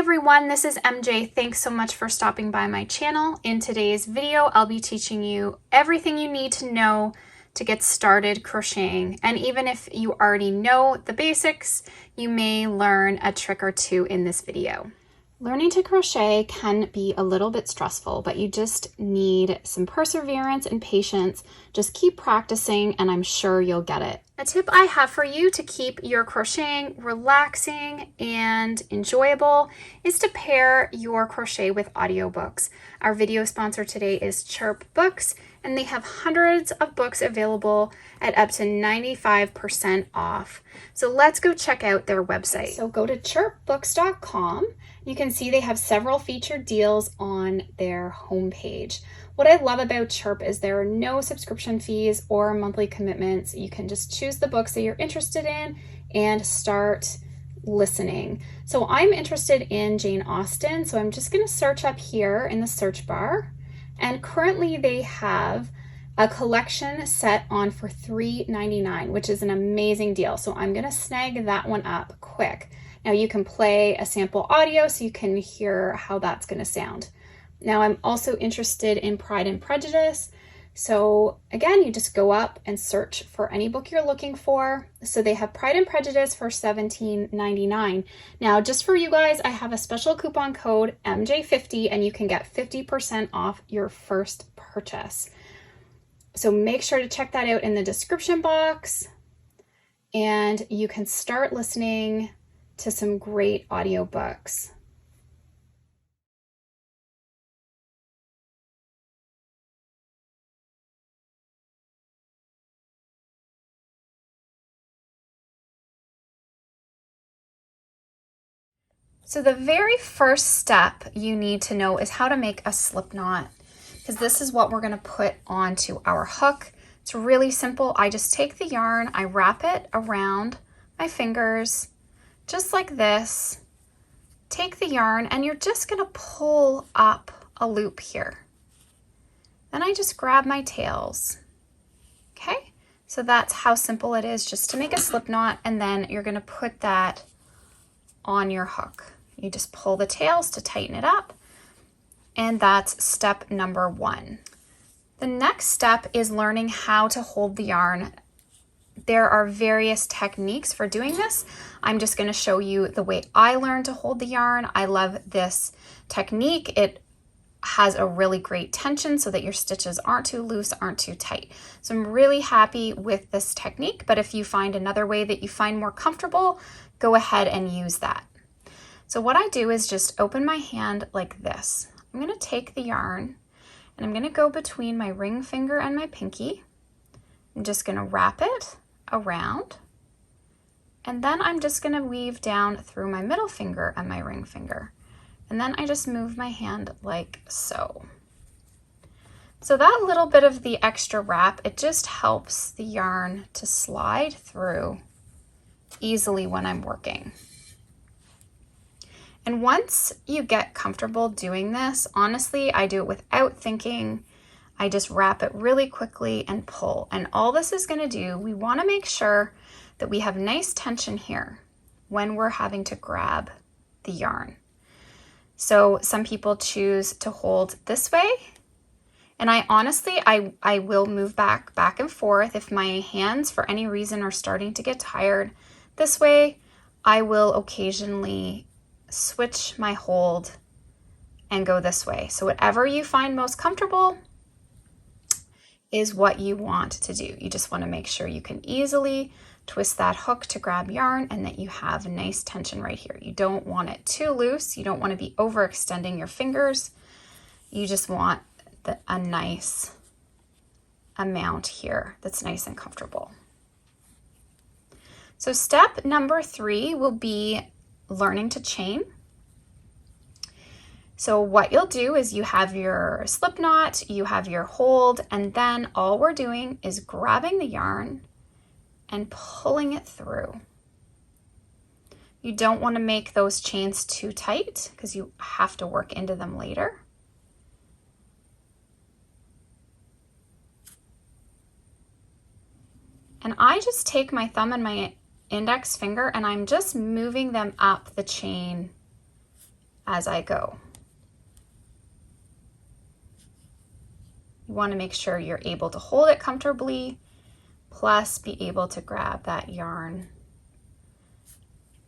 everyone, this is MJ. Thanks so much for stopping by my channel. In today's video, I'll be teaching you everything you need to know to get started crocheting. And even if you already know the basics, you may learn a trick or two in this video. Learning to crochet can be a little bit stressful, but you just need some perseverance and patience. Just keep practicing and I'm sure you'll get it. A tip I have for you to keep your crocheting relaxing and enjoyable is to pair your crochet with audiobooks. Our video sponsor today is Chirp Books, and they have hundreds of books available at up to 95% off. So let's go check out their website. So go to chirpbooks.com. You can see they have several featured deals on their homepage. What I love about Chirp is there are no subscription fees or monthly commitments. You can just choose the books that you're interested in and start listening. So I'm interested in Jane Austen, so I'm just going to search up here in the search bar. And currently they have a collection set on for $3.99, which is an amazing deal. So I'm going to snag that one up quick. Now you can play a sample audio so you can hear how that's going to sound. Now I'm also interested in Pride and Prejudice. So again, you just go up and search for any book you're looking for. So they have Pride and Prejudice for $17.99. Now just for you guys, I have a special coupon code MJ50 and you can get 50% off your first purchase. So make sure to check that out in the description box and you can start listening to some great audiobooks. So the very first step you need to know is how to make a slip knot, because this is what we're going to put onto our hook. It's really simple. I just take the yarn, I wrap it around my fingers, just like this. Take the yarn and you're just going to pull up a loop here. Then I just grab my tails. Okay, so that's how simple it is just to make a slip knot, and then you're going to put that on your hook. You just pull the tails to tighten it up, and that's step number one. The next step is learning how to hold the yarn. There are various techniques for doing this. I'm just going to show you the way I learned to hold the yarn. I love this technique. It has a really great tension so that your stitches aren't too loose, aren't too tight. So I'm really happy with this technique, but if you find another way that you find more comfortable, go ahead and use that. So what I do is just open my hand like this. I'm going to take the yarn and I'm going to go between my ring finger and my pinky. I'm just going to wrap it around, and then I'm just going to weave down through my middle finger and my ring finger, and then I just move my hand like so. So that little bit of the extra wrap, it just helps the yarn to slide through easily when I'm working. And once you get comfortable doing this, honestly, I do it without thinking. I just wrap it really quickly and pull. And all this is going to do, we want to make sure that we have nice tension here when we're having to grab the yarn. So some people choose to hold this way. And I honestly, I will move back and forth. If my hands for any reason are starting to get tired this way, I will occasionally switch my hold and go this way. So whatever you find most comfortable is what you want to do. You just want to make sure you can easily twist that hook to grab yarn and that you have a nice tension right here. You don't want it too loose. You don't want to be overextending your fingers. You just want a nice amount here that's nice and comfortable. So step number 3 will be learning to chain. So what you'll do is you have your slip knot, you have your hold, and then all we're doing is grabbing the yarn and pulling it through. You don't want to make those chains too tight because you have to work into them later. And I just take my thumb and my index finger and I'm just moving them up the chain as I go. You want to make sure you're able to hold it comfortably, plus be able to grab that yarn,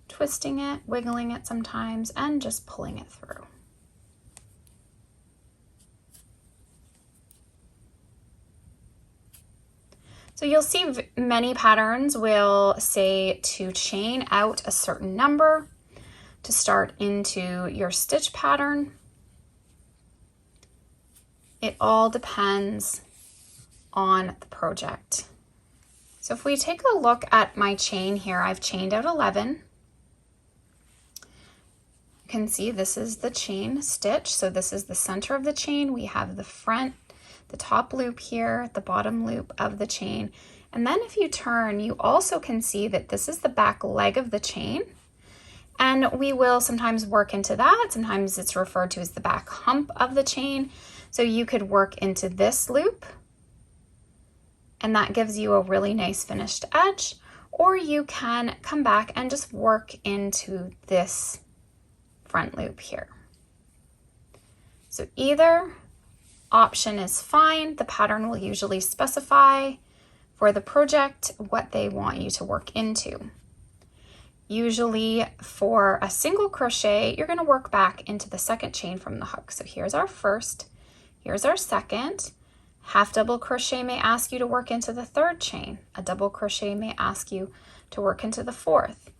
twisting it, wiggling it sometimes, and just pulling it through. So you'll see many patterns will say to chain out a certain number to start into your stitch pattern. It all depends on the project. So if we take a look at my chain here, I've chained out 11. You can see this is the chain stitch. So this is the center of the chain. We have the front, the top loop here, the bottom loop of the chain. And then if you turn, you also can see that this is the back leg of the chain. And we will sometimes work into that. Sometimes it's referred to as the back hump of the chain. So you could work into this loop, and that gives you a really nice finished edge, or you can come back and just work into this front loop here. So either option is fine. The pattern will usually specify for the project what they want you to work into. Usually for a single crochet, you're going to work back into the second chain from the hook. So here's our first, here's our second. Half double crochet may ask you to work into the third chain. A double crochet may ask you to work into the fourth,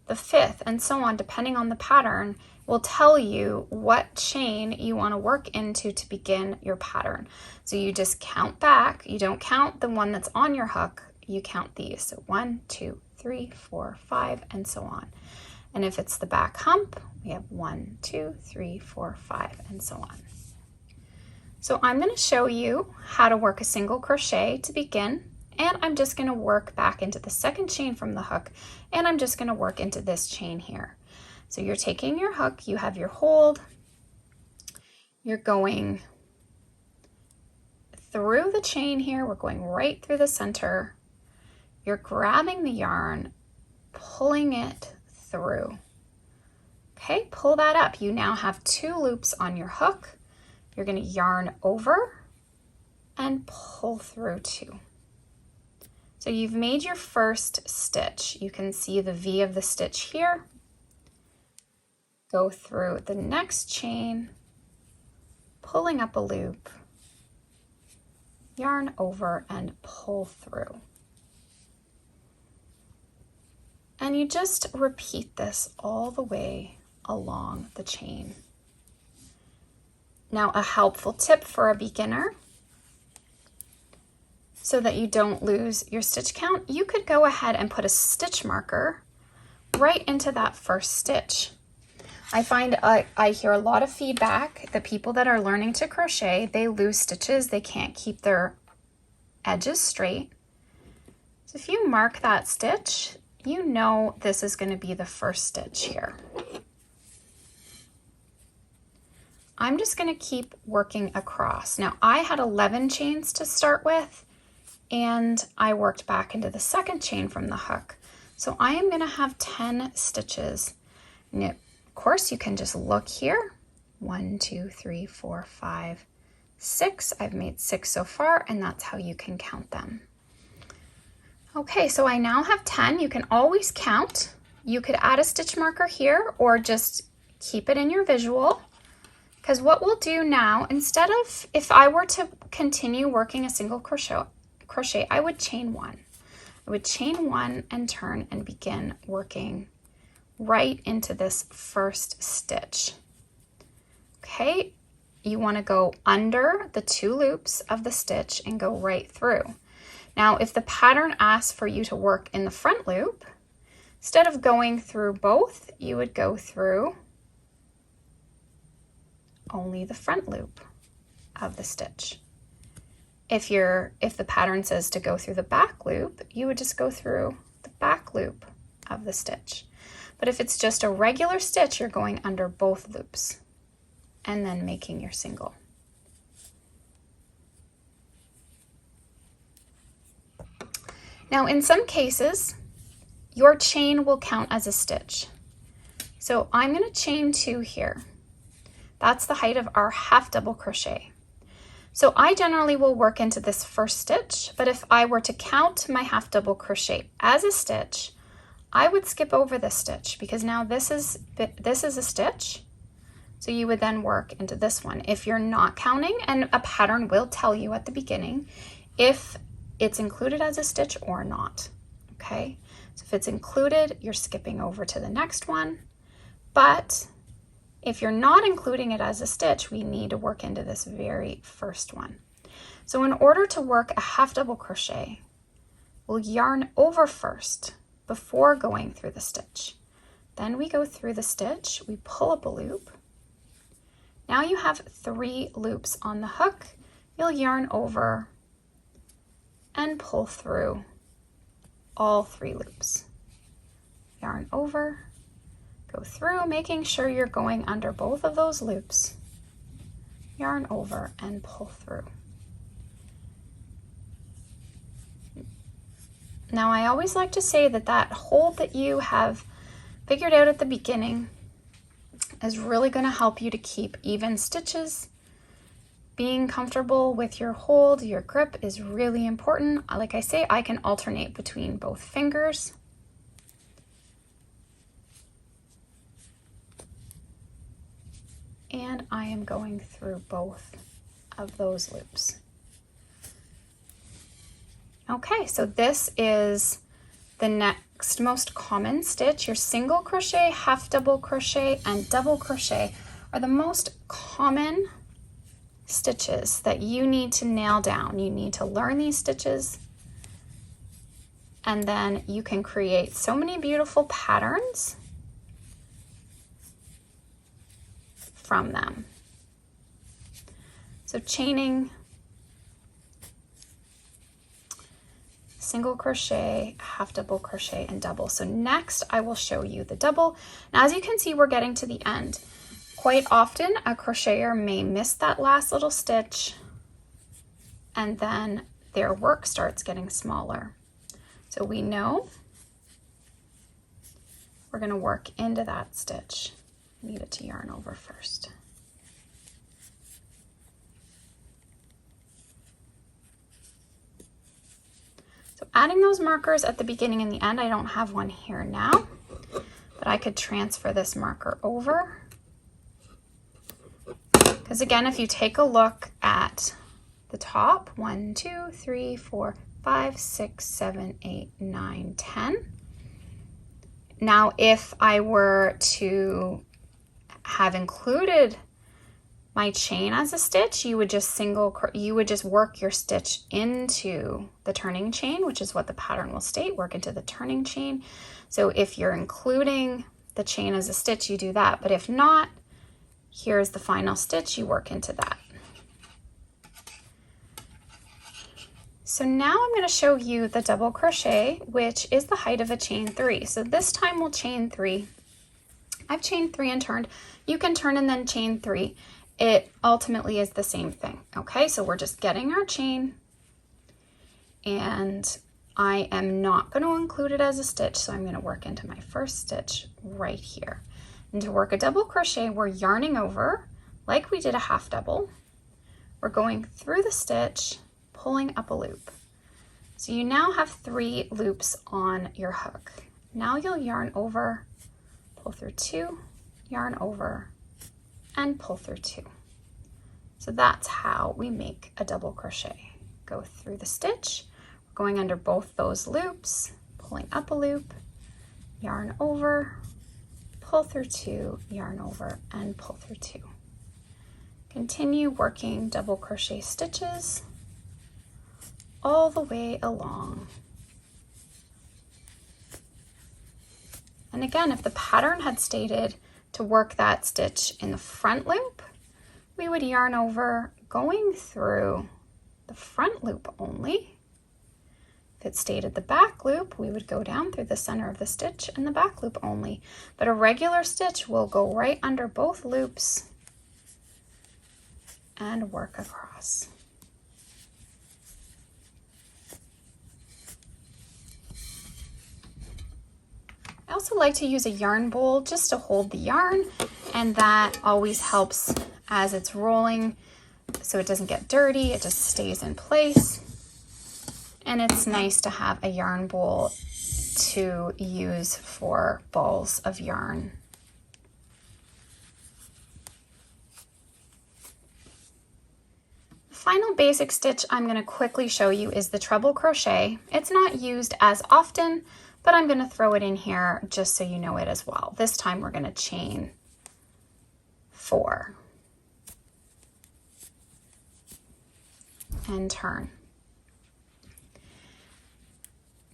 the fifth, and so on, depending on the pattern, will tell you what chain you want to work into to begin your pattern. So you just count back. You don't count the one that's on your hook, you count these. So 1, 2, 3, 4, 5, and so on. And if it's the back hump, we have 1, 2, 3, 4, 5, and so on. So I'm going to show you how to work a single crochet to begin, and I'm just going to work back into the second chain from the hook, and I'm just going to work into this chain here. So you're taking your hook, you have your hold, you're going through the chain here, we're going right through the center, you're grabbing the yarn, pulling it through. Okay, pull that up. You now have 2 loops on your hook. You're going to yarn over and pull through 2. So you've made your first stitch. You can see the V of the stitch here. Go through the next chain, pulling up a loop, yarn over and pull through. And you just repeat this all the way along the chain. Now, a helpful tip for a beginner, so that you don't lose your stitch count, you could go ahead and put a stitch marker right into that first stitch. I find I hear a lot of feedback that people that are learning to crochet, they lose stitches, they can't keep their edges straight. So if you mark that stitch, you know this is going to be the first stitch here. I'm just going to keep working across. Now I had 11 chains to start with, and I worked back into the second chain from the hook. So I am going to have 10 stitches. Now, of course, you can just look here. 1, 2, 3, 4, 5, 6. I've made 6 so far, and that's how you can count them. Okay, so I now have 10. You can always count. You could add a stitch marker here or just keep it in your visual. Because what we'll do now, instead of, if I were to continue working a single crochet, I would chain 1. I would chain 1 and turn and begin working right into this first stitch. Okay, you want to go under the 2 loops of the stitch and go right through. Now, if the pattern asks for you to work in the front loop, instead of going through both, you would go through only the front loop of the stitch. If the pattern says to go through the back loop, you would just go through the back loop of the stitch. But if it's just a regular stitch, you're going under both loops and then making your single. Now, in some cases, your chain will count as a stitch. So I'm going to chain 2 here. That's the height of our half double crochet. So I generally will work into this first stitch, but if I were to count my half double crochet as a stitch, I would skip over this stitch because now this is a stitch. So you would then work into this one if you're not counting, and a pattern will tell you at the beginning if it's included as a stitch or not, okay? So if it's included, you're skipping over to the next one, but if you're not including it as a stitch, we need to work into this very first one. So in order to work a half double crochet, we'll yarn over first before going through the stitch. Then we go through the stitch, we pull up a loop. Now you have 3 loops on the hook. You'll yarn over and pull through all 3 loops. Yarn over, go through, making sure you're going under both of those loops. Yarn over and pull through. Now I always like to say that that hold that you have figured out at the beginning is really going to help you to keep even stitches. Being comfortable with your hold, your grip is really important. Like I say, I can alternate between both fingers. And I am going through both of those loops. Okay, so this is the next most common stitch. Your single crochet, half double crochet, and double crochet are the most common stitches that you need to nail down. You need to learn these stitches, and then you can create so many beautiful patterns from them. So chaining, single crochet, half double crochet, and double. So next I will show you the double. Now as you can see, we're getting to the end. Quite often a crocheter may miss that last little stitch and then their work starts getting smaller. So we know we're going to work into that stitch. Need it to yarn over first. So adding those markers at the beginning and the end, I don't have one here now, but I could transfer this marker over. Because again, if you take a look at the top, 1, 2, 3, 4, 5, 6, 7, 8, 9, 10. Now, if I were to have included my chain as a stitch, you would just work your stitch into the turning chain, which is what the pattern will state, work into the turning chain. So if you're including the chain as a stitch, you do that. But if not, here's the final stitch, you work into that. So now I'm going to show you the double crochet, which is the height of a chain 3. So this time we'll chain 3. I've chained 3 and turned. You can turn and then chain 3. It ultimately is the same thing. Okay, so we're just getting our chain, and I am not going to include it as a stitch, so I'm going to work into my first stitch right here. And to work a double crochet, we're yarning over like we did a half double. We're going through the stitch, pulling up a loop. So you now have 3 loops on your hook. Now you'll yarn over, pull through 2, yarn over, and pull through 2. So that's how we make a double crochet. Go through the stitch, we're going under both those loops, pulling up a loop, yarn over, pull through 2, yarn over, and pull through 2. Continue working double crochet stitches all the way along. And again, if the pattern had stated to work that stitch in the front loop, we would yarn over going through the front loop only. If it stated the back loop, we would go down through the center of the stitch and the back loop only. But a regular stitch will go right under both loops and work across. I also like to use a yarn bowl just to hold the yarn and that always helps as it's rolling so it doesn't get dirty, it just stays in place. And it's nice to have a yarn bowl to use for balls of yarn. The final basic stitch I'm going to quickly show you is the treble crochet. It's not used as often, but I'm going to throw it in here just so you know it as well. This time we're going to chain 4 and turn.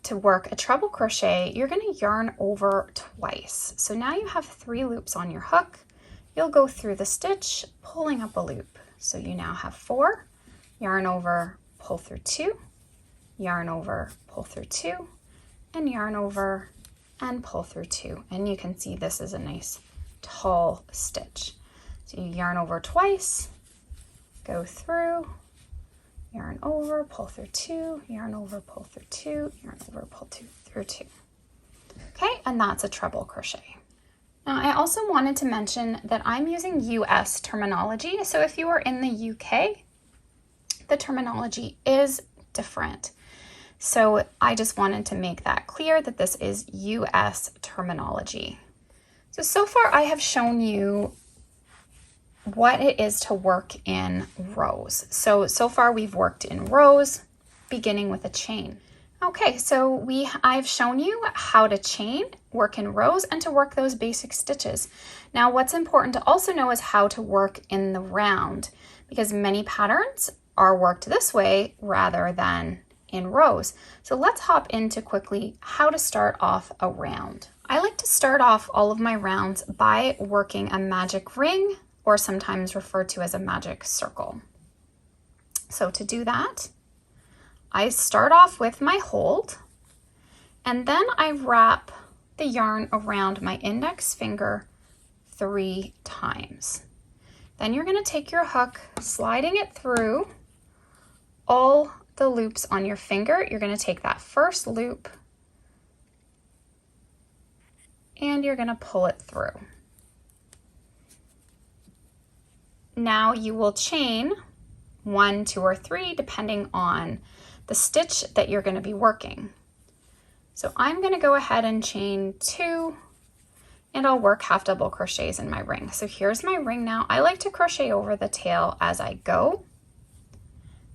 To work a treble crochet, you're going to yarn over twice. So now you have 3 loops on your hook. You'll go through the stitch, pulling up a loop. So you now have 4, yarn over, pull through 2, yarn over, pull through 2, and yarn over and pull through 2. And you can see this is a nice tall stitch. So you yarn over twice, go through, yarn over, pull through 2, yarn over, pull through 2, yarn over, pull through 2. Okay, and that's a treble crochet. Now I also wanted to mention that I'm using US terminology. So if you are in the UK, the terminology is different. So I just wanted to make that clear that this is US terminology. So far I have shown you what it is to work in rows. So far we've worked in rows, beginning with a chain. Okay, so I've shown you how to chain, work in rows, and to work those basic stitches. Now what's important to also know is how to work in the round, because many patterns are worked this way rather than in rows. So let's hop into quickly how to start off a round. I like to start off all of my rounds by working a magic ring, or sometimes referred to as a magic circle. So to do that, I start off with my hold, and then I wrap the yarn around my index finger 3 times. Then you're going to take your hook, sliding it through all the loops on your finger. You're going to take that first loop and you're going to pull it through. Now you will chain 1, 2, or 3 depending on the stitch that you're going to be working. So I'm going to go ahead and chain 2, and I'll work half double crochets in my ring. So here's my ring now. I like to crochet over the tail as I go.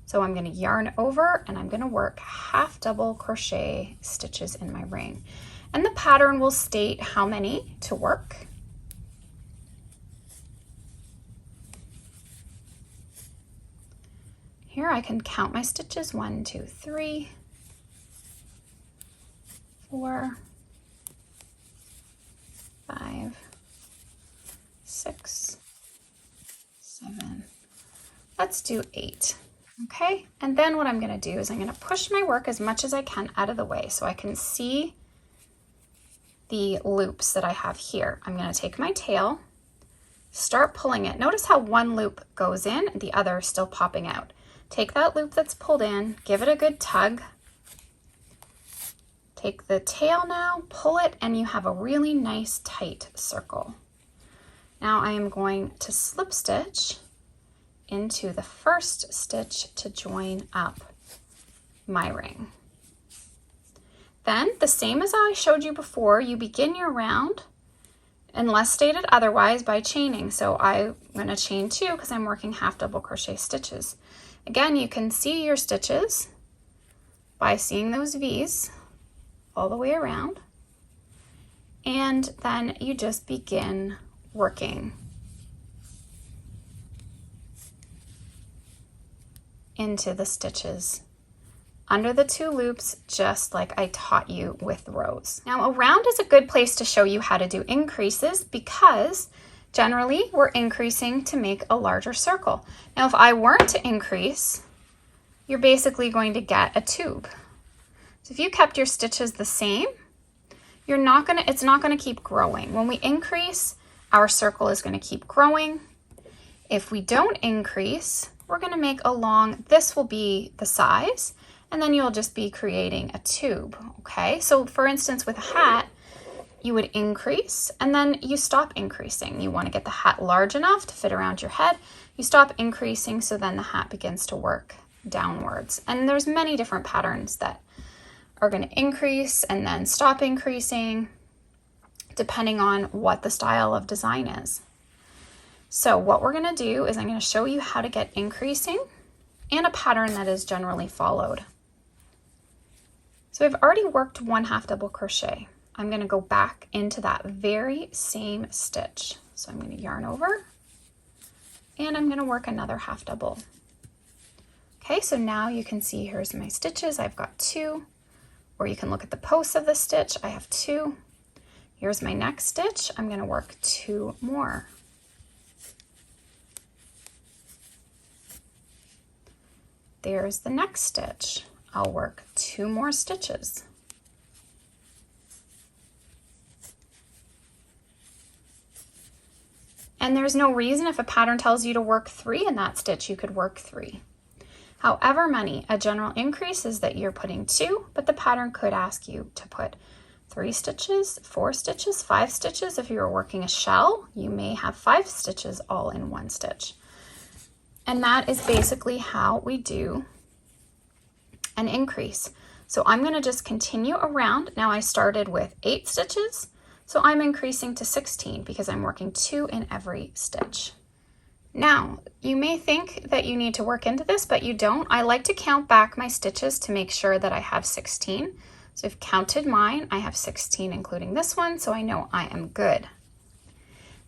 So I'm going to yarn over and I'm going to work half double crochet stitches in my ring. And the pattern will state how many to work. Here I can count my stitches, 1, 2, 3, 4, 5, 6, 7, let's do 8. Okay, and then what I'm going to do is I'm going to push my work as much as I can out of the way so I can see the loops that I have here. I'm going to take my tail, start pulling it. Notice how one loop goes in, the other is still popping out. Take that loop that's pulled in, give it a good tug. Take the tail now, pull it, and you have a really nice tight circle. Now I am going to slip stitch into the first stitch to join up my ring. Then, the same as I showed you before, you begin your round, unless stated otherwise, by chaining. So I'm going to chain 2 because I'm working half double crochet stitches. Again, you can see your stitches by seeing those V's all the way around, and then you just begin working into the stitches under the 2 loops, just like I taught you with rows. Now, a round is a good place to show you how to do increases because generally we're increasing to make a larger circle. Now, if I weren't to increase, you're basically going to get a tube. So if you kept your stitches the same, it's not gonna keep growing. When we increase, our circle is gonna keep growing. If we don't increase, we're gonna make a long, this will be the size, and then you'll just be creating a tube, okay? So for instance, with a hat, you would increase and then you stop increasing. You want to get the hat large enough to fit around your head. You stop increasing, so then the hat begins to work downwards. And there's many different patterns that are going to increase and then stop increasing depending on what the style of design is. So what we're going to do is I'm going to show you how to get increasing and a pattern that is generally followed. So I've already worked 1 half double crochet. I'm going to go back into that very same stitch. So I'm going to yarn over and I'm going to work another half double. Okay, so now you can see here's my stitches. I've got 2, or you can look at the posts of the stitch. I have 2. Here's my next stitch. I'm going to work 2 more. There's the next stitch. I'll work 2 more stitches. And there's no reason, if a pattern tells you to work 3 in that stitch, you could work 3. However many, a general increase is that you're putting 2, but the pattern could ask you to put 3 stitches, 4 stitches, 5 stitches. If you're working a shell, you may have 5 stitches all in 1 stitch. And that is basically how we do an increase. So I'm going to just continue around. Now I started with 8 stitches, so I'm increasing to 16 because I'm working 2 in every stitch. Now, you may think that you need to work into this, but you don't. I like to count back my stitches to make sure that I have 16. So I've counted mine. I have 16, including this one, so I know I am good.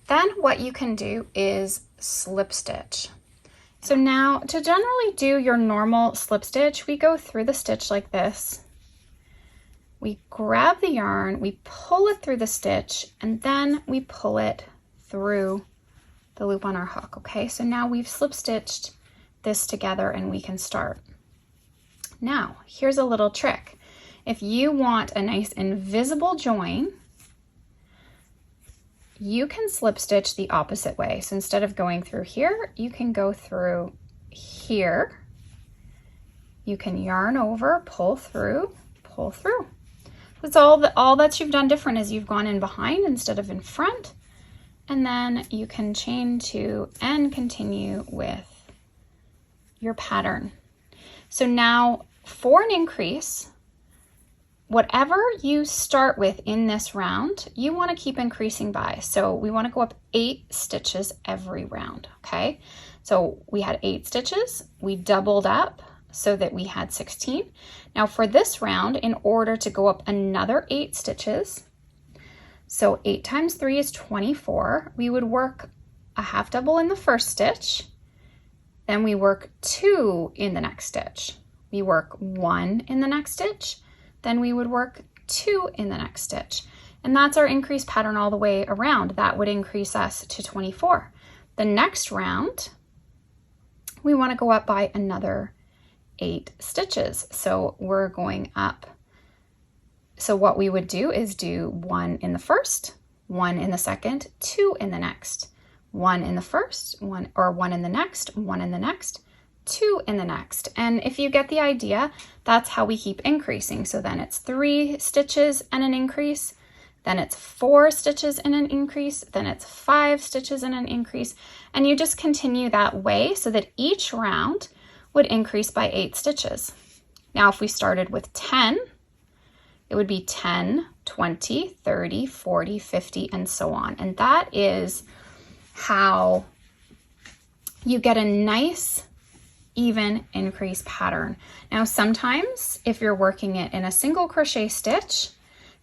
Then what you can do is slip stitch. So now, to generally do your normal slip stitch, we go through the stitch like this. We grab the yarn, we pull it through the stitch, and then we pull it through the loop on our hook. Okay, so now we've slip stitched this together and we can start. Now, here's a little trick. If you want a nice invisible join, you can slip stitch the opposite way. So instead of going through here, you can go through here. You can yarn over, pull through, pull through. That's all that you've done different is you've gone in behind instead of in front. And then you can chain 2 and continue with your pattern. So now for an increase, whatever you start with in this round, you want to keep increasing by. So we want to go up 8 stitches every round, okay? So we had 8 stitches, we doubled up so that we had 16. Now for this round, in order to go up another 8 stitches, so 8 times 3 is 24, we would work a half double in the first stitch, then we work 2 in the next stitch. We work 1 in the next stitch, then we would work 2 in the next stitch. And that's our increase pattern all the way around. That would increase us to 24. The next round, we want to go up by another 8 stitches. So we're going up. So what we would do is do 1 in the first, 1 in the second, 2 in the next, 1 in the first, 1 in the next, 1 in the next, 2 in the next. And if you get the idea, that's how we keep increasing. So then it's 3 stitches and an increase, then it's 4 stitches and an increase, then it's 5 stitches and an increase. And you just continue that way so that each round would increase by 8 stitches. Now, if we started with 10, it would be 10, 20, 30, 40, 50, and so on. And that is how you get a nice, even increase pattern. Now, sometimes if you're working it in a single crochet stitch,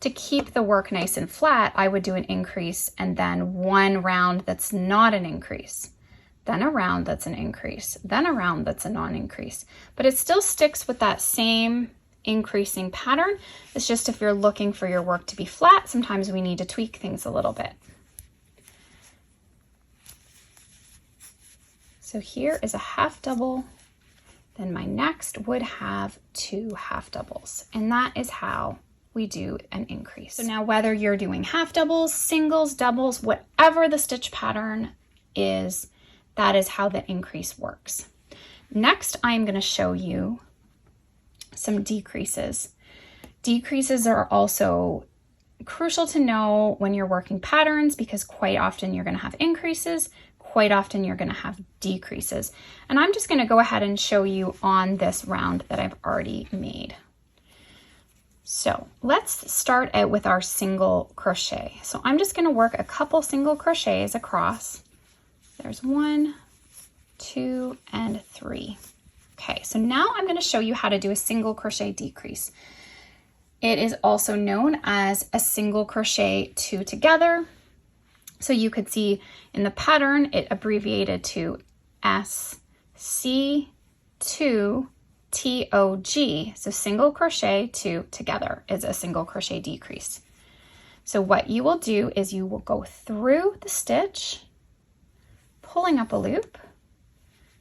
to keep the work nice and flat, I would do an increase and then 1 round that's not an increase, then a round that's an increase, then a round that's a non-increase. But it still sticks with that same increasing pattern. It's just if you're looking for your work to be flat, sometimes we need to tweak things a little bit. So here is a half double, then my next would have 2 half doubles, and that is how we do an increase. So now whether you're doing half doubles, singles, doubles, whatever the stitch pattern is, that is how the increase works. Next, I'm going to show you some decreases. Decreases are also crucial to know when you're working patterns because quite often you're going to have increases, quite often you're going to have decreases. And I'm just going to go ahead and show you on this round that I've already made. So let's start out with our single crochet. So I'm just going to work a couple single crochets across. There's 1, 2, and 3. Okay, so now I'm going to show you how to do a single crochet decrease. It is also known as a single crochet 2 together. So you could see in the pattern, it abbreviated to SC2TOG. So single crochet 2 together is a single crochet decrease. So what you will do is you will go through the stitch, pulling up a loop.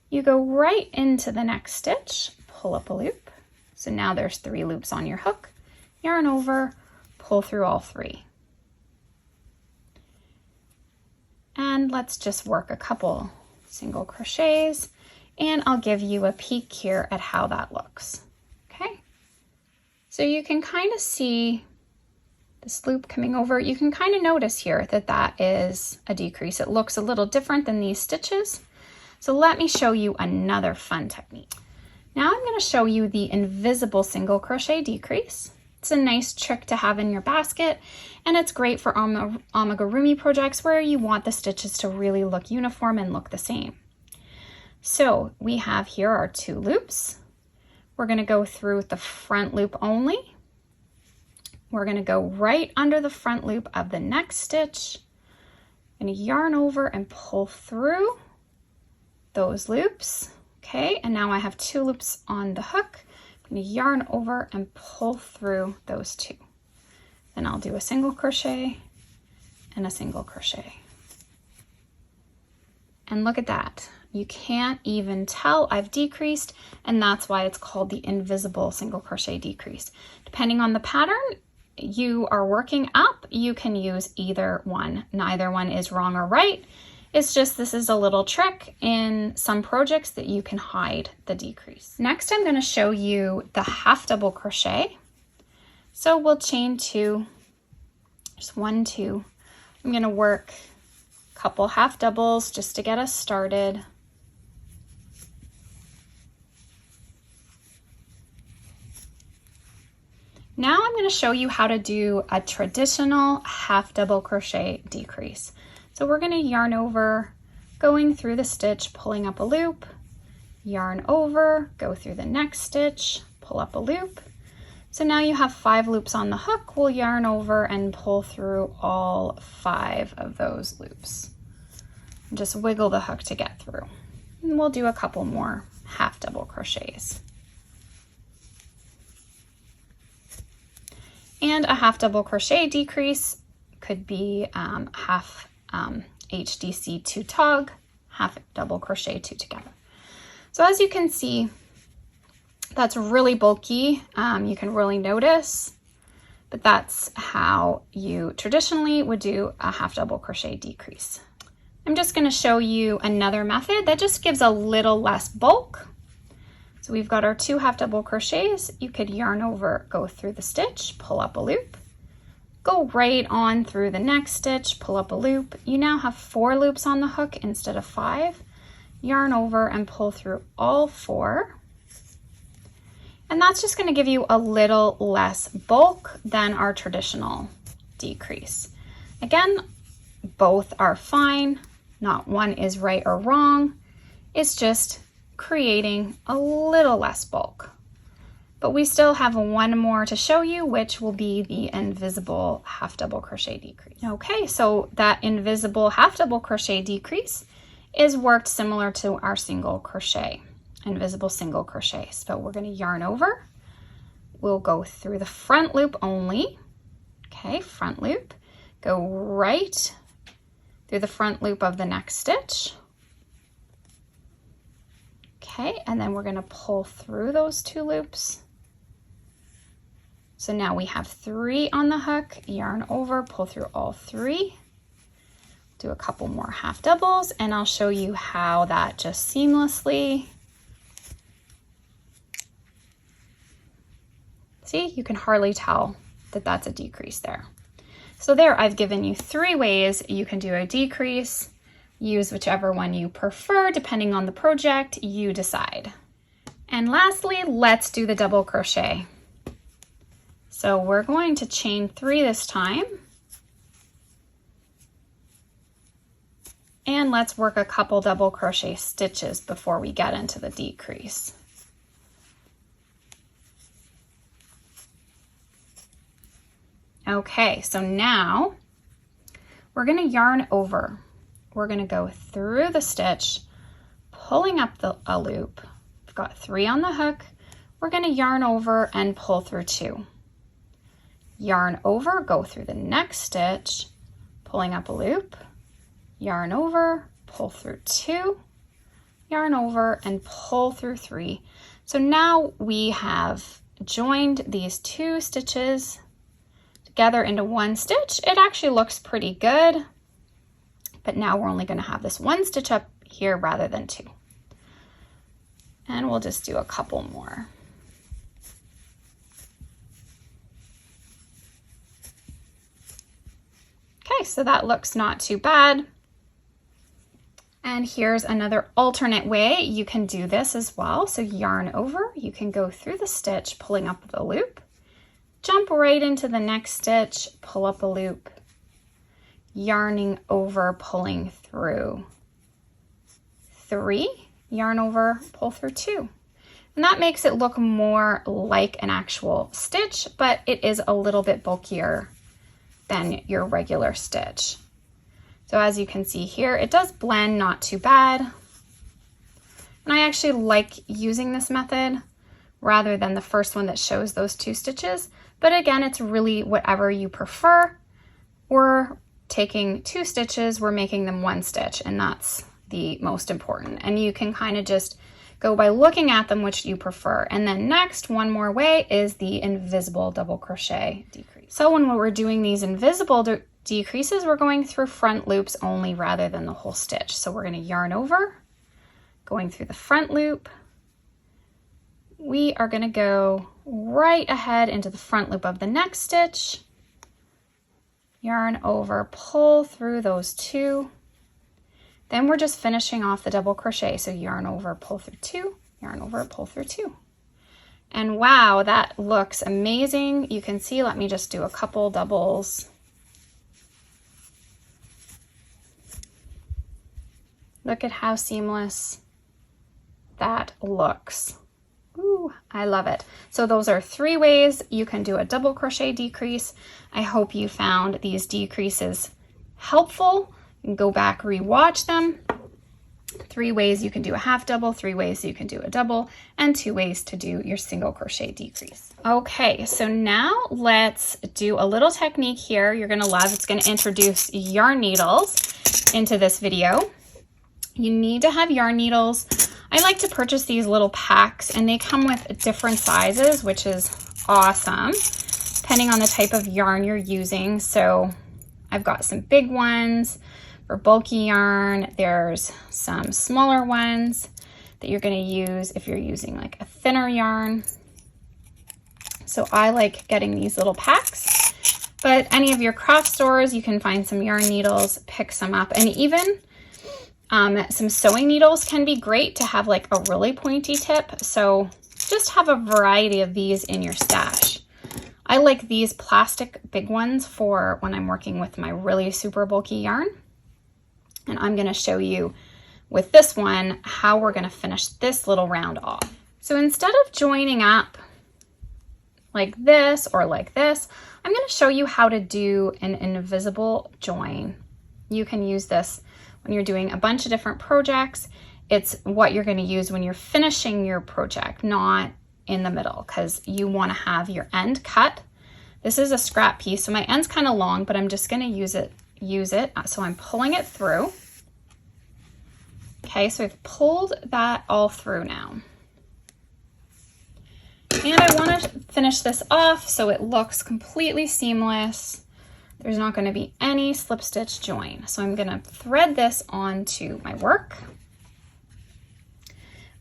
You go right into the next stitch, pull up a loop. So now there's 3 loops on your hook. Yarn over, pull through all 3. And let's just work a couple single crochets and I'll give you a peek here at how that looks. Okay, so you can kind of see this loop coming over. You can kind of notice here that that is a decrease. It looks a little different than these stitches. So let me show you another fun technique. Now I'm going to show you the invisible single crochet decrease. It's a nice trick to have in your basket, and it's great for amigurumi projects where you want the stitches to really look uniform and look the same. So we have here our 2 loops. We're going to go through the front loop only. We're going to go right under the front loop of the next stitch. I'm going to yarn over and pull through those loops. Okay, and now I have 2 loops on the hook. I'm going to yarn over and pull through those 2. Then I'll do a single crochet and a single crochet. And look at that. You can't even tell I've decreased, and that's why it's called the invisible single crochet decrease. Depending on the pattern you are working up, you can use either one. Neither one is wrong or right. It's just this is a little trick in some projects that you can hide the decrease. Next, I'm going to show you the half double crochet. So we'll chain 2, just 1, 2. I'm going to work a couple half doubles just to get us started. Now I'm going to show you how to do a traditional half double crochet decrease. So we're going to yarn over, going through the stitch, pulling up a loop, yarn over, go through the next stitch, pull up a loop. So now you have 5 loops on the hook. We'll yarn over and pull through all 5 of those loops. And just wiggle the hook to get through. And we'll do a couple more half double crochets. And a half double crochet decrease could be half HDC 2 tog, half double crochet 2 together. So as you can see, that's really bulky. You can really notice, but that's how you traditionally would do a half double crochet decrease. I'm just going to show you another method that just gives a little less bulk. So we've got our 2 half double crochets. You could yarn over, go through the stitch, pull up a loop, go right on through the next stitch, pull up a loop. You now have 4 loops on the hook instead of 5. Yarn over and pull through all 4. And that's just going to give you a little less bulk than our traditional decrease. Again, both are fine. Not one is right or wrong. It's just creating a little less bulk. But we still have 1 more to show you, which will be the invisible half double crochet decrease. Okay, so that invisible half double crochet decrease is worked similar to our single crochet, invisible single crochet. So we're going to yarn over. We'll go through the front loop only. Okay, front loop. Go right through the front loop of the next stitch. Okay, and then we're going to pull through those 2 loops. So now we have 3 on the hook, yarn over, pull through all 3. Do a couple more half doubles, and I'll show you how that just seamlessly. See, you can hardly tell that that's a decrease there. So there, I've given you 3 ways you can do a decrease. Use whichever one you prefer, depending on the project, you decide. And lastly, let's do the double crochet. So we're going to chain 3 this time. And let's work a couple double crochet stitches before we get into the decrease. Okay, so now we're going to yarn over. We're going to go through the stitch, pulling up a loop. We've got 3 on the hook. We're going to yarn over and pull through 2. Yarn over, go through the next stitch, pulling up a loop, yarn over, pull through 2, yarn over, and pull through 3. So now we have joined these 2 stitches together into 1 stitch. It actually looks pretty good, but now we're only going to have this 1 stitch up here rather than 2. And we'll just do a couple more. Okay, so that looks not too bad. And here's another alternate way you can do this as well. So yarn over, you can go through the stitch, pulling up the loop, jump right into the next stitch, pull up a loop, yarning over, pulling through 3, yarn over, pull through 2. And that makes it look more like an actual stitch, but it is a little bit bulkier than your regular stitch. So as you can see here, it does blend not too bad. And I actually like using this method rather than the first one that shows those 2 stitches. But again, it's really whatever you prefer. We're taking 2 stitches, we're making them 1 stitch, and that's the most important. And you can kind of just go by looking at them which you prefer. And then next, one more way is the invisible double crochet decrease. So when we're doing these invisible decreases, we're going through front loops only rather than the whole stitch. So we're going to yarn over, going through the front loop. We are going to go right ahead into the front loop of the next stitch, yarn over, pull through those 2. Then we're just finishing off the double crochet. So yarn over, pull through 2, yarn over, pull through 2. And wow, that looks amazing. You can see, let me just do a couple doubles. Look at how seamless that looks. Ooh, I love it. So those are 3 ways you can do a double crochet decrease. I hope you found these decreases helpful. You can go back, rewatch them. 3 ways you can do a half double, 3 ways you can do a double, and 2 ways to do your single crochet decrease. Okay, so now let's do a little technique here you're gonna love. It's gonna introduce yarn needles into this video. You need to have yarn needles. I like to purchase these little packs, and they come with different sizes, which is awesome, depending on the type of yarn you're using. So I've got some big ones for bulky yarn. There's some smaller ones that you're going to use if you're using like a thinner yarn. So I like getting these little packs, but any of your craft stores, you can find some yarn needles, pick some up, and even some sewing needles can be great to have like a really pointy tip. So just have a variety of these in your stash. I like these plastic big ones for when I'm working with my really super bulky yarn. And I'm going to show you with this one how we're going to finish this little round off. So instead of joining up like this or like this, I'm going to show you how to do an invisible join. You can use this when you're doing a bunch of different projects. It's what you're going to use when you're finishing your project, not in the middle, because you want to have your end cut. This is a scrap piece, so my end's kind of long, but I'm just going to use it. So I'm pulling it through. Okay, so I've pulled that all through now. And I want to finish this off so it looks completely seamless. There's not going to be any slip stitch join. So I'm going to thread this onto my work.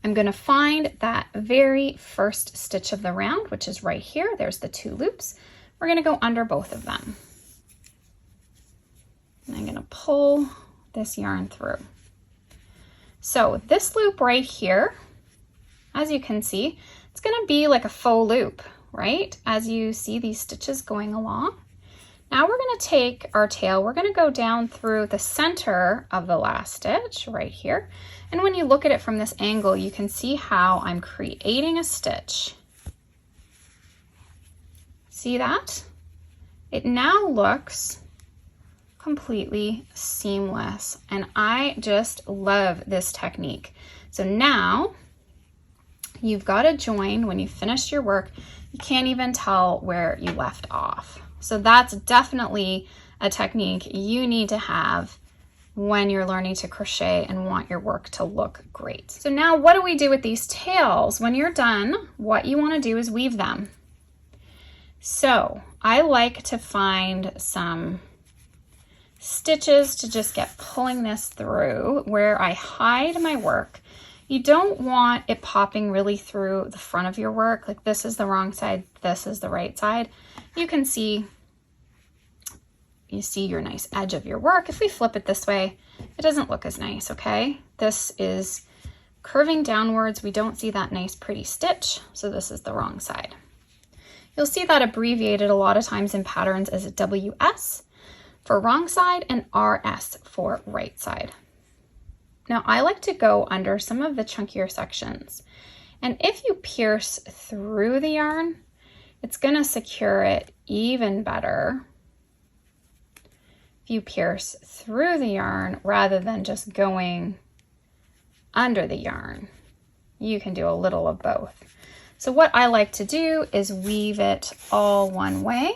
I'm going to find that very first stitch of the round, which is right here. There's the 2 loops. We're going to go under both of them. And I'm gonna pull this yarn through. So this loop right here, as you can see, it's gonna be like a faux loop, right? As you see these stitches going along. Now we're gonna take our tail, we're gonna go down through the center of the last stitch right here. And when you look at it from this angle, you can see how I'm creating a stitch. See that? It now looks completely seamless, and I just love this technique. So now you've got to join when you finish your work. You can't even tell where you left off. So that's definitely a technique you need to have when you're learning to crochet and want your work to look great. So now what do we do with these tails? When you're done, what you want to do is weave them. So I like to find some stitches to just get pulling this through where I hide my work. You don't want it popping really through the front of your work. Like this is the wrong side, this is the right side. You can see, you see your nice edge of your work. If we flip it this way, it doesn't look as nice, okay? This is curving downwards. We don't see that nice pretty stitch, so this is the wrong side. You'll see that abbreviated a lot of times in patterns as a WS for wrong side and RS for right side. Now I like to go under some of the chunkier sections, and if you pierce through the yarn, it's going to secure it even better if you pierce through the yarn rather than just going under the yarn. You can do a little of both. So what I like to do is weave it all one way.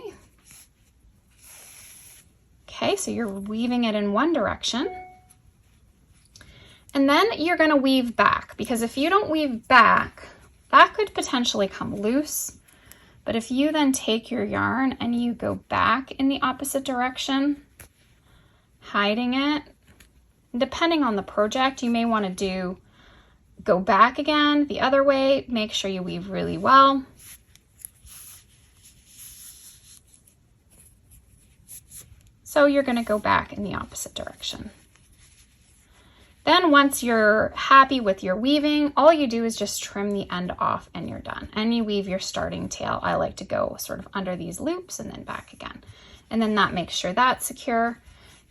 Okay, so you're weaving it in one direction. And then you're going to weave back, because if you don't weave back, that could potentially come loose. But if you then take your yarn and you go back in the opposite direction, hiding it, depending on the project, you may want to go back again the other way. Make sure you weave really well. So you're going to go back in the opposite direction. Then once you're happy with your weaving, all you do is just trim the end off and you're done. And you weave your starting tail. I like to go sort of under these loops and then back again. And then that makes sure that's secure.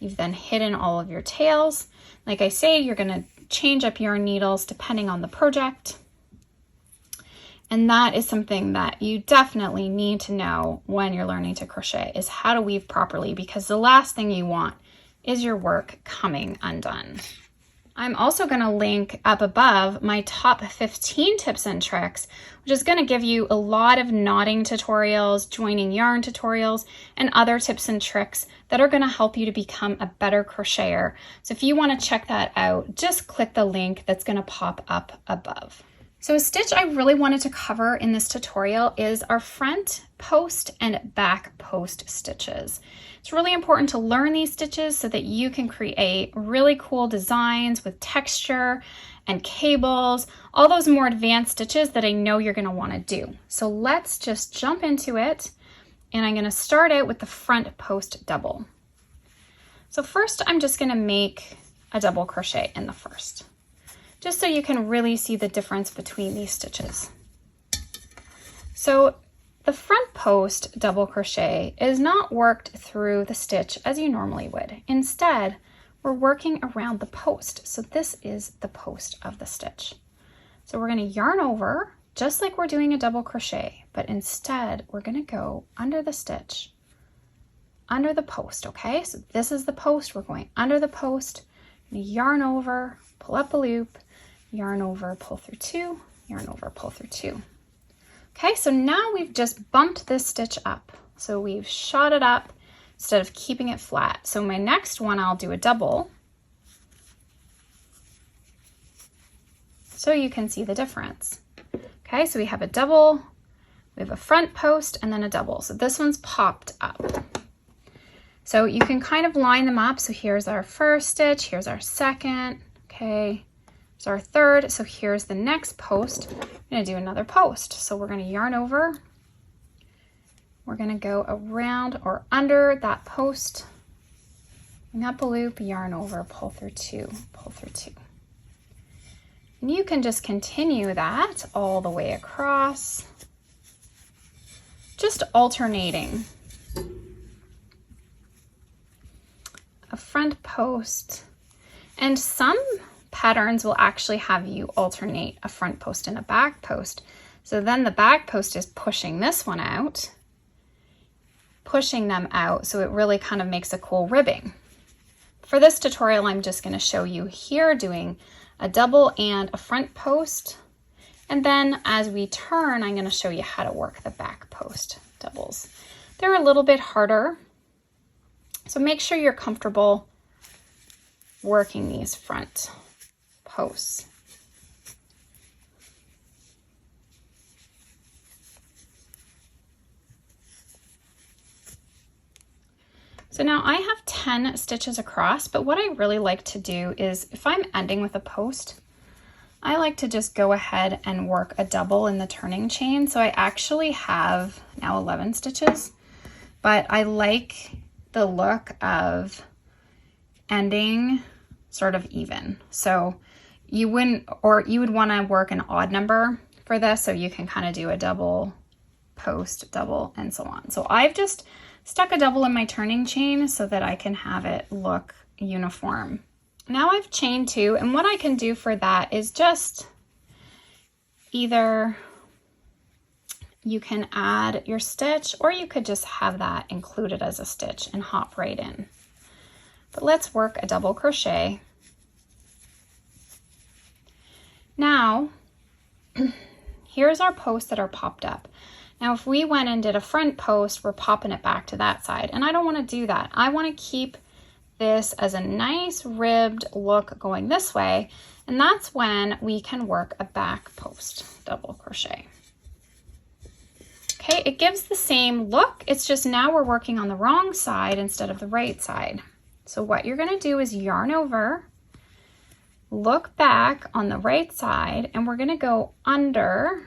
You've then hidden all of your tails. Like I say, you're going to change up your needles depending on the project. And that is something that you definitely need to know when you're learning to crochet, is how to weave properly, because the last thing you want is your work coming undone. I'm also going to link up above my top 15 tips and tricks, which is going to give you a lot of knotting tutorials, joining yarn tutorials, and other tips and tricks that are going to help you to become a better crocheter. So if you want to check that out, just click the link that's going to pop up above. So a stitch I really wanted to cover in this tutorial is our front post and back post stitches. It's really important to learn these stitches so that you can create really cool designs with texture and cables, all those more advanced stitches that I know you're going to want to do. So let's just jump into it, and I'm going to start out with the front post double. So first I'm just going to make a double crochet in the first, just so you can really see the difference between these stitches. So the front post double crochet is not worked through the stitch as you normally would. Instead, we're working around the post. So this is the post of the stitch. So we're going to yarn over just like we're doing a double crochet, but instead we're going to go under the stitch, under the post, okay? So this is the post, we're going under the post, yarn over, pull up a loop, yarn over, pull through two, yarn over, pull through two. Okay, so now we've just bumped this stitch up. So we've shot it up instead of keeping it flat. So my next one, I'll do a double, so you can see the difference. Okay, so we have a double, we have a front post, and then a double. So this one's popped up. So you can kind of line them up. So here's our first stitch, here's our second, okay, here's our third. So here's the next post. I'm gonna do another post. So we're gonna yarn over, we're gonna go around or under that post, Bring up a loop, yarn over, pull through 2, pull through 2. And you can just continue that all the way across, just alternating a front post. And some patterns will actually have you alternate a front post and a back post. So then the back post is pushing this one out, pushing them out, so it really kind of makes a cool ribbing. For this tutorial, I'm just going to show you here doing a double and a front post. And then as we turn, I'm going to show you how to work the back post doubles. They're a little bit harder, so make sure you're comfortable working these front posts. So now I have 10 stitches across, but what I really like to do is if I'm ending with a post, I like to just go ahead and work a double in the turning chain. So I actually have now 11 stitches, but I like the look of ending sort of even. So you wouldn't, or you would want to work an odd number for this, so you can kind of do a double, post, double, and so on. So I've just stuck a double in my turning chain so that I can have it look uniform. Now I've chained 2, and what I can do for that is just either you can add your stitch, or you could just have that included as a stitch and hop right in. But let's work a double crochet. Now, here's our posts that are popped up. Now, if we went and did a front post, we're popping it back to that side, and I don't want to do that. I want to keep this as a nice ribbed look going this way, and that's when we can work a back post double crochet. Okay, it gives the same look, it's just now we're working on the wrong side instead of the right side. So what you're going to do is yarn over, look back on the right side, and we're going to go under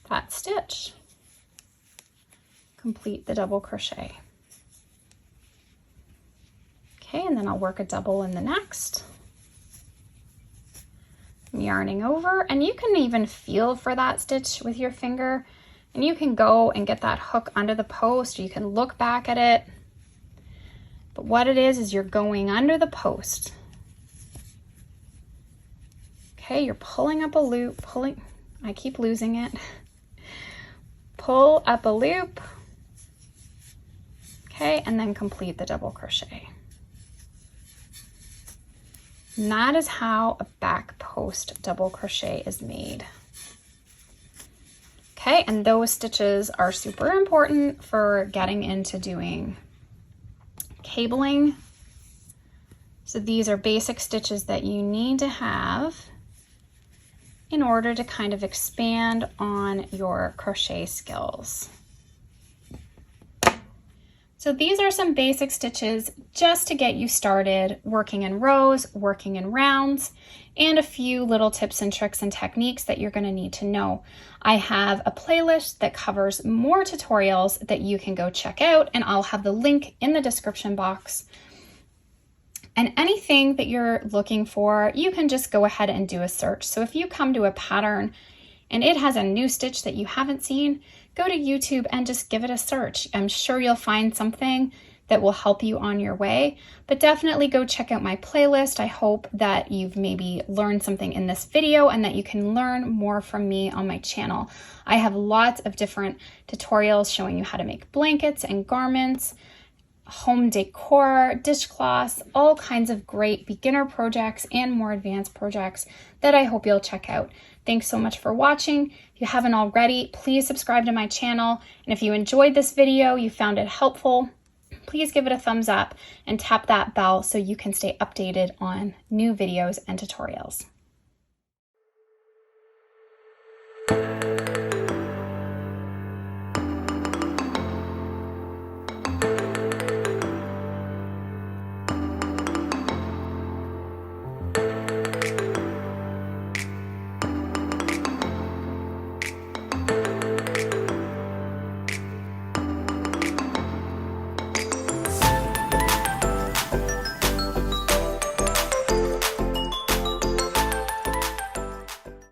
that stitch. Complete the double crochet. Okay, and then I'll work a double in the next. I'm yarning over, and you can even feel for that stitch with your finger, and you can go and get that hook under the post, or you can look back at it. But what it is you're going under the post. Okay, you're pulling up a loop, I keep losing it. Pull up a loop, okay, and then complete the double crochet. And that is how a back post double crochet is made. Okay, and those stitches are super important for getting into doing cabling. So these are basic stitches that you need to have in order to kind of expand on your crochet skills. So these are some basic stitches just to get you started working in rows, working in rounds, and a few little tips and tricks and techniques that you're going to need to know. I have a playlist that covers more tutorials that you can go check out, and I'll have the link in the description box. And anything that you're looking for, you can just go ahead and do a search. So if you come to a pattern and it has a new stitch that you haven't seen, go to YouTube and just give it a search. I'm sure you'll find something that will help you on your way, but definitely go check out my playlist. I hope that you've maybe learned something in this video and that you can learn more from me on my channel. I have lots of different tutorials showing you how to make blankets and garments, home decor, dishcloths, all kinds of great beginner projects and more advanced projects that I hope you'll check out. Thanks so much for watching. If you haven't already, please subscribe to my channel. And if you enjoyed this video, you found it helpful, please give it a thumbs up and tap that bell so you can stay updated on new videos and tutorials.